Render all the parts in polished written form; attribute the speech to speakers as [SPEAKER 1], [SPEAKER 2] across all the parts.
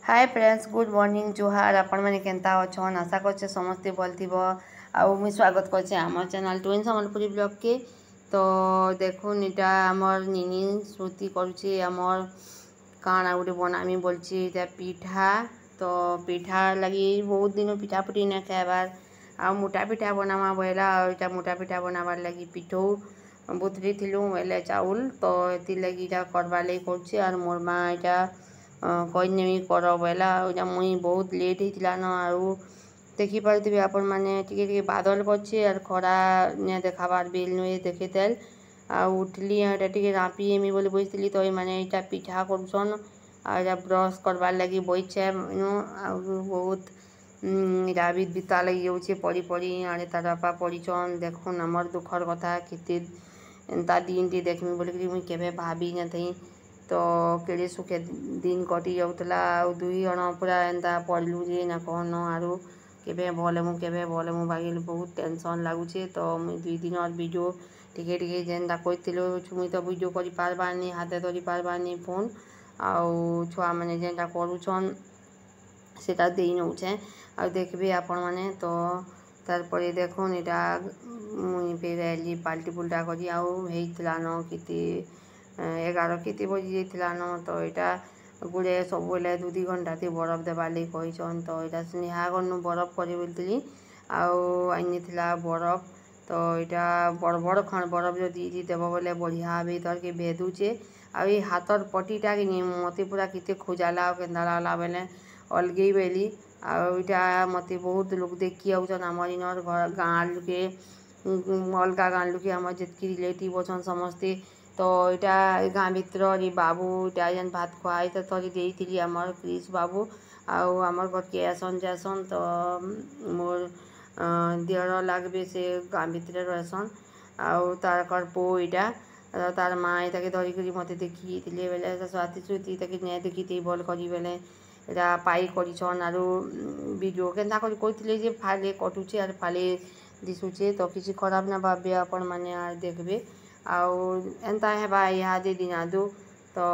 [SPEAKER 1] हाय friends, good morning जुहार। आपण मैंने केंता अच्छन आशा करछे समस्ते भल थी। आउ मुझे स्वागत करछे आम चैनल ट्विन सम्बलपुरी ब्लॉग के। तो देखुन इटा आमर निनी श्रुति करुचे आमर काना गोटे बनामी बोलची इटा पिठा। तो पिठा लगी बहुत दिन पिठा पुटी ना खाबार आ मोटा पिठा बनामा बोला। इटा मोटा पिठा बनाबार लगी पिठौ बुतरी थिलु बोले चाउल। तो ये लगी इटा करबार लगी करछे और मोर माँ इटा कहनेमी कर बोला। मुई बहुत लेट होता न आउ देखिपे आपण मैंने टे बादल करछे और खरा ने देखाबार बेल नुए देखेतेल आ उठली एटा टे रापीएमी बोली बसली। तो मैंने इटा पिठा करछन और ब्रश करबार लगी बइछे बहुत इटा भी बिता लगी जाऊे पड़ी पड़ी आड़े तार बापा पड़ीछन। देखुन आमर दुखर कथा केते एंता दिन टी देखमी बोलिक मुई केबे भाभी न थी। तो केड़े सुखे दिन कटि जाऊला दुई जण पूरा एंता पड़लु जे ना कहन आरु केबे भले मु बागिल बहुत टेंशन लगुचे। तो मुई दुई दिन और वीडियो टिके टिके जेनता कहथिलु मुई तो वीडियो करि पारबारनी हाथे धरि पारबारनी फोन आउ छुआ मैंने जेनता करूछन सेटा देई नउछे आ देखबे आपण माने। तो तारपरे देखुन इटा मुई फेर आइली पाल्टी पुल्टा करी आउ हेइतला न किते 11 केते बजी जाइतला न। तो इटा गुड़े सब बेले 2-2 घंटा थी बरफ देवार लगी कहीछन। तो इटा स्नेहा गनु बरफ करे बोलती आउ आनी बरफ। तो इटा बड़ बड़ खण बरफ जो दी देव बोले बढ़िया भीतर के भेदुचे आ हाथर पटीटा कि मत पूरा किते खोजाला केन्दा लागला बेले अलगे बेली आटा मत बहुत लोग देखी आउन आमर इनर घर गाँ लुके अलग गाँ लुके आम जितकी रिलेटिव अच्छन समस्ते। तो इटा गाँ भितर बाबू इटा जेन भात खुआई तो थोड़ी देती आमर क्रिश बाबू आउ आमर घर के आसन जासन। तो मोर देवर लागबे से गाँ भितर रहसन आउ तार पो इटा तार माँ इटा धरिक मत देखी बेले स्वाति श्रुति ताकि नहीं देखी भल करी बेले इटा पाई करीछन आरु वीडियो केन्ता करी कहथिले जे फाले कटुचे और फाले दिशुचे। तो किसी खराब ना भाबे आपण माने आर देखबे आउ एंता हेबा इहादे दिन आदु। तो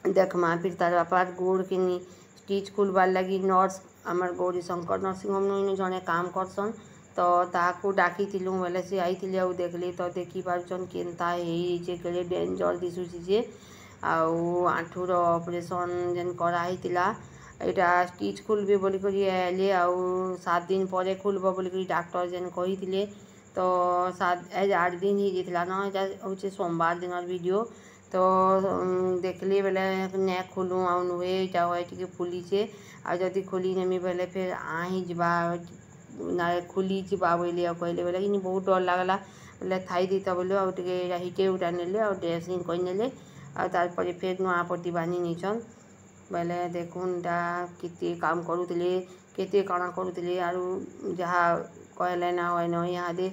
[SPEAKER 1] देखमा फिर तार बापार गोड़ के स्टिच खुलबार लगी नर्स आमर गौरी शंकर नर्सिंग होम नु जड़े काम करसन। तो ताकू डाकी बोले सी आई देखली। तो देखी पार्छन केन्ता हे केड़े डेंजर दिशुची जे आउ आंठूर ऑपरेशन जेन कराइला इटा स्टिच खुलबे बोलिक आइले आउ 7 दिन पर खुलब बोलिक डॉक्टर जेन कही। तो 8 दिन ही जाता न यहाँ हूँ सोमवार दिन वीडियो। तो देखली बेले ने खोलू आउ नुहे इटा हुए टे फुलीचे आ जदि खोली नेमी बेले फिर आही जा ना खुली जा बोले कहले बोले कि बहुत डर लगला बोले थाई दीता बोले आउटे हिटे उठा नेले आ ड्रेसिंग करने तारपरे फिर नुआ पट्टी बांधी नहींछन बोले देखुन टा केते काम करुले केते काଣା करुले आरु जहाँ कहले ना हुए न इहादे।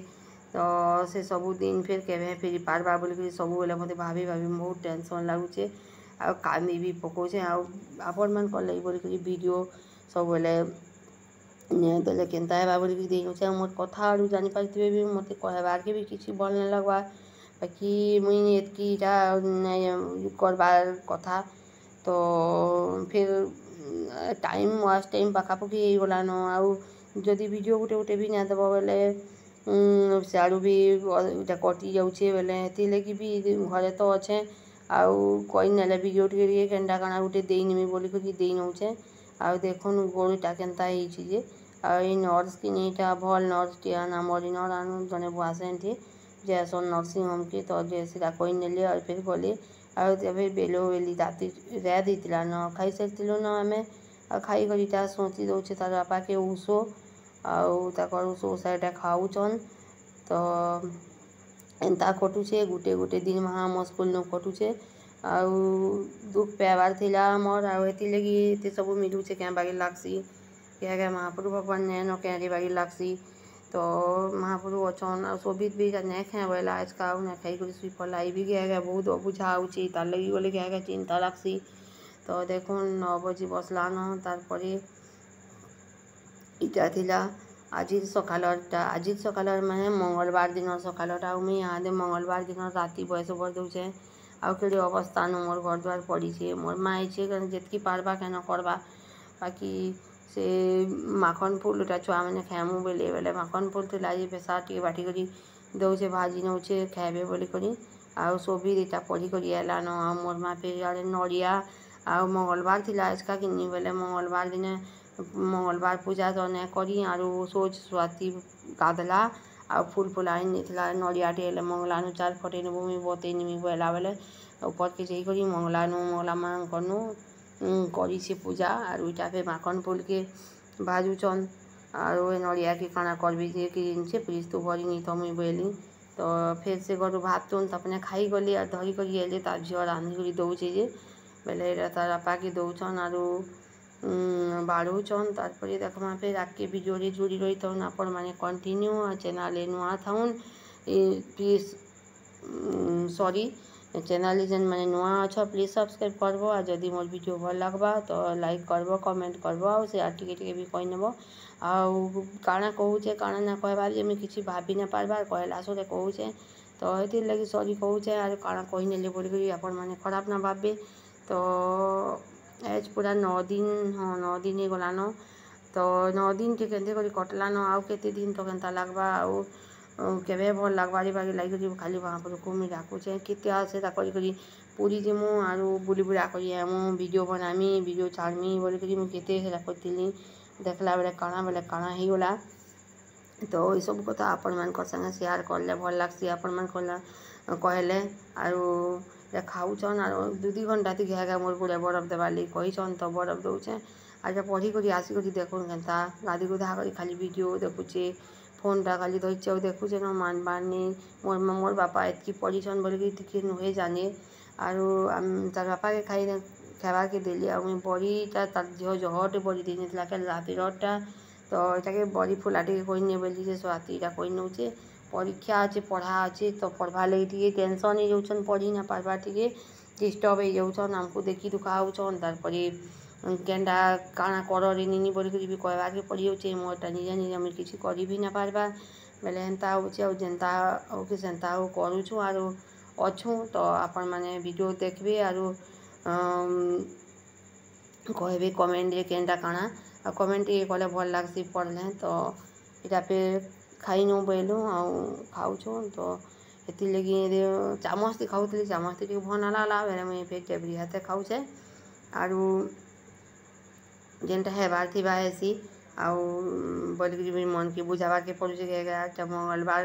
[SPEAKER 1] तो से सबू दिन फिर केवे फेरी पारबा बोलिक सबू बेले मत भाभी भाभी बहुत टेंशन लगुचे आ कांदी भी पकोचे आपण मन कर लगी बोलिक वीडियो सब बेले देले केन्ता हेबा बोलिक देउचे मोर कथा आरु जानि पारथिबे भी मत कहबार के भी किछि भल ना लगवा बाकी मुई एतकीटा करबार कथा। तो फिर टाइम वास्ट टाइम पाखापाखि गला न आउ जदि वीडियो गुटे गुटे भी ना देव बोले सियाड़ू भी इटा कटि जाऊे बोले ये लगी भी घरे तो अच्छे आउ कही ना वीडियो टे केन्टा काଣା गुटे देनेमी बोलिक दे नौचे आउ देखुन गोड़टा केन्ता जे आ नर्स कि इटा भल नर्स टे आमर इनर आनु जड़े बुआसेन थे जैसन नर्सिंग होम के। तो जैसे कही नेले और फिर गले आउ बेलो बेली राति रे देता न खाई सारी न आम खाई कर सोची दौचे तार बापा के ऊसो आउ ताकर ऊसो ऊषा खाऊन। तो एंता कटुचे गुटे गुटे दिन महा मुस्किल न कटुचे आउ दुख पाइबार थिला मोर आउ हेती लगी ये सब मिलुचे क्या बागी लागसी क्या महाप्रभु भगवान ने न क्या बागी लागसी। तो महाप्रभु अच्छन आ सोभित भी नहीं खाए बोला आज का ना खाई कर सुई पलाई भी क्या बहुत अबुझा आउची तार लगी बोले क्या चिंता लागसी। तो देखुन 9 बजे बसला न तारपरे इटा थिला आज सकाल माने मंगलवार दिन सकालटा मुई यहाँ मंगलवार दिन राति बयस बर दूचे आउ केड़े अवस्था नु मोर घर द्वार पड़ी मोर माँ इच्छे जितकी पार्बा केन करवा बाकी से माखन फूलटा छुआ मैंने खाएमु बेले बेले माखन फूल थे लाजी पेशा टे बाटी करी दौचे भाजी नौचे खाएबे बोली करी आउ सोभी दिटा पढ़ी करी आलान आ मोर माँ फिर आड़े नड़िया आउ मंगलवार थिला इसका किन्नी बेले मंगलवार दिने मंगलवार पूजा तो करी आरु सोच स्वाति गाधला आ फूल फुलाई निथला नड़िया टेले मंगलानु चार फटे भूमि बोते निमी बेला बेले ऊपर के जाई करी मंगला माँ कनु करी से पूजा आरु इटा पे माखन फूल के भाजुचन आरु नड़िया के काना करबी जे कि से प्लीज तो भरी नहीं तो मुई बोली तो फिर से गरु भात तुन अपने खाई गली और धरी करी एले तार झील रांधि कर दौचे जे बेले तार आपा के दौचन आरु बाड़ुचन तारपरे देखमा फिर आके भिडियो जुड़ी रही थन आपण माने कंटिन्यू चैनल नुआ थाउन प्लीज सॉरी चैनल जेन माने नुआ अच्छा प्लीज सब्सक्राइब करबो आ जदि मोर वीडियो भल लगबा तो लाइक करबो कमेंट करबो आ शेयर टिके भी कहि नेबो आउ काना कहूचे काना ना कहबार जे मैं किसी भाभी ना पारबार कहला सोरे कहूचे तो हेति लगी सॉरी कहूचे आर काना कहि नेले बोली करी आपण माने खराब ना भाबे तो एज पूरा 9 दिन हाँ 9 दिन ही गलान तो 9 दिन के केंते करी कटलान आउ केते दिन तो केनता लगबा आउ केबे भल लगबारी बारी लागी खाली वहाँ पर घूमी डाकुचे केते आसे करी करी पूरी जिमु आरु बुली बुला करी आमु वीडियो बनामी वीडियो छाड़मी बोली करी मु केते हेला करतिली देखला बेले काना ही गला तो ये सब कथा आपण मान संगे शेयर करले भल लागसी आपण मान कहले आरु खाऊचन आर 2 घंटा थी घागा मोर गुड़े बरफ देवार लगे कहीचन तो बरफ दौचे आज पढ़ी कर आसिक देखुन केनता गाधी गुधा कर खाली वीडियो देखुचे फोनटा खाली धरचे देखुचे न मान बारनी मोर बापा एतकी पढ़ीछन बोले कि नुहे जाने आरु तार बापा के खावा के देली आ मुई बड़ीटा तार झील जहटे बड़ी दिन राति रटा तो ये बड़ी फुलाटे कहीने बोली जे स्वातिटा कही नौचे परीक्षा अच्छे पढ़ा अच्छे तो पढ़वा लगे टे टेंशन हो जाऊन पढ़ी ना पार्बा टे डिस्टर्ब हो जाऊन आमको देखी दुखा होचन तारपरे केनटा काना कर निनी बोल भी कहवा के पड़ी जाऊे मोटा निजे निजे मुझे किसी कर भी ना पार्बा बेले हेन्ता होचे जेनता हो कि सेन्ता हो करूँ आर अच्छू तो आपण मैंने वीडियो देखबे आरु कहबे कमेंट केनटा काना कमेंट ये कले भल लगसी पढ़ले तो इटा पे खाई नु बेलु खाऊँ तो ये लगी चामच ती खाऊली चामच ती भल नाला बेले मुझे फिर टेबरी हाथे खाऊचे आरु जेनटा हेबार थी हेसी आउ बोलिक मन के बुझावा के पड़ुचे मंगलवार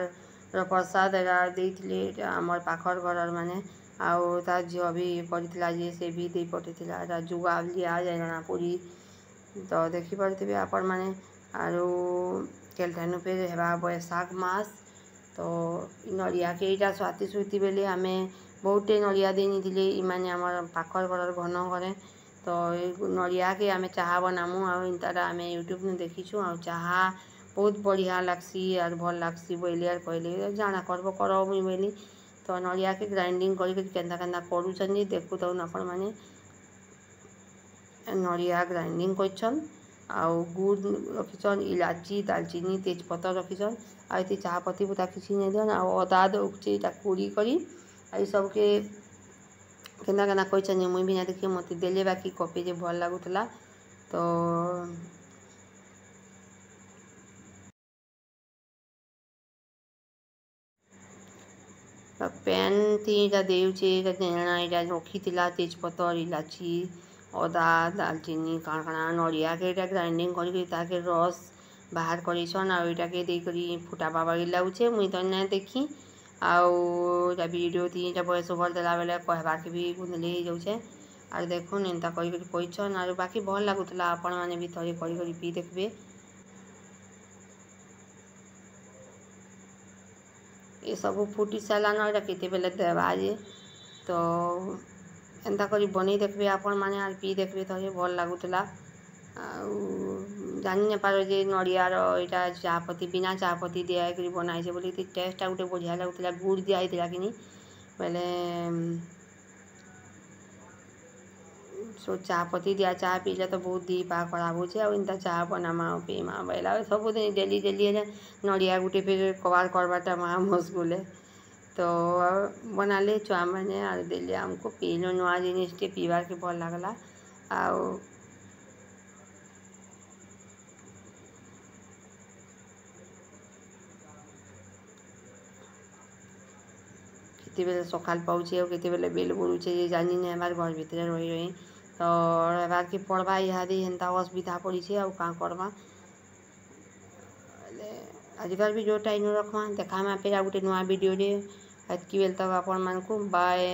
[SPEAKER 1] प्रसाद देते आमर पाखर घर माने आउ तार झील भी पड़ता जे से भी दे पठेला जुगा लिया जाए पूरी तो देखी पारे आपण मैंने आरु केलठानु फिर हेबा बैसाख मास तो नड़िया के यहाँ स्वाति सुती बेले आम बहुते नड़िया देनी इमाने आम पाखर घर घन घरे तो नड़िया के आम चाहा बनामु आंता आम यूट्यूब में देखीचु आ चाहा बहुत बढ़िया लगसी और भल लगसी बोली और कहले जाना करब कर मुई बोली तो नड़िया के ग्राइंडिंग करके केन्ता केन्ता करूचन देखु तो आपण मैंने नड़िया ग्राइंडिंग करछन आउ गुड़ रखीचन इलाची दालचीनी तेजपत्ता रखीचन आई चाह पत्ती पुता किसी नहीं दियन आ अदा दौचे कुड़ी करी आई सबके केना केना कहछन मुई भी ना देखिए मत देले बाकी कॉपी जे भल लागुतला तो पैन थी देउचे नेणा इटा रखी तेजपत्ता इलाची अदा दालचीनी काणा नड़िया के ग्राइंडिंग करके रस बाहर करछन आटा के देकरी फुटाबा बारी लाଗୁचे मुई तो ना देखी आउ वीडियो थी वॉइस ओवर देला बेले कहबार के भी गुंदले हो जाऊे आर देखुन एंता कहछन आर बाकी भल लागुतला आपण माने भी थरे करी पी देखबे ये सब फुटी सारान एटा केते बेले देबा जे तो एंता करी बनी देखबे आपण माने आर पी देखबे थरे भल लागुतला जानी ना पारो जे नड़ियार यहाँ चाहपत्ती बिना चाहपत्ती दिया कर बनाई बोली टेस्टा गोटे बढ़िया लगुला गुड़ दिया कि बेले सो चाहपत्ती दिया चाह पीले तो बहुत दी पा खराब होता चाह बनामा पीमा बेला सब दिन डेली डेली नड़िया गोटे फिर कबार करवाटा महा मुस्कुल तो बनाले छुआ मैंने आर देले आमको पीलो नुआ जिनिस टे पीवार के भल लागला आउ केतेबेले सकाल पाउछे और केतेबेले बेल बुड़ुछे जे जानी ने हमार घर भितर रही रही तो रहबार के पड़वा इहादे हेन्ता असुविधा पड़ीछे आउ का करबा आजकल भी जो टाइम रखमा देखा फिर आ गोटे नुआ वीडियो रे एतकी बेल तक आपण मानकु बाय।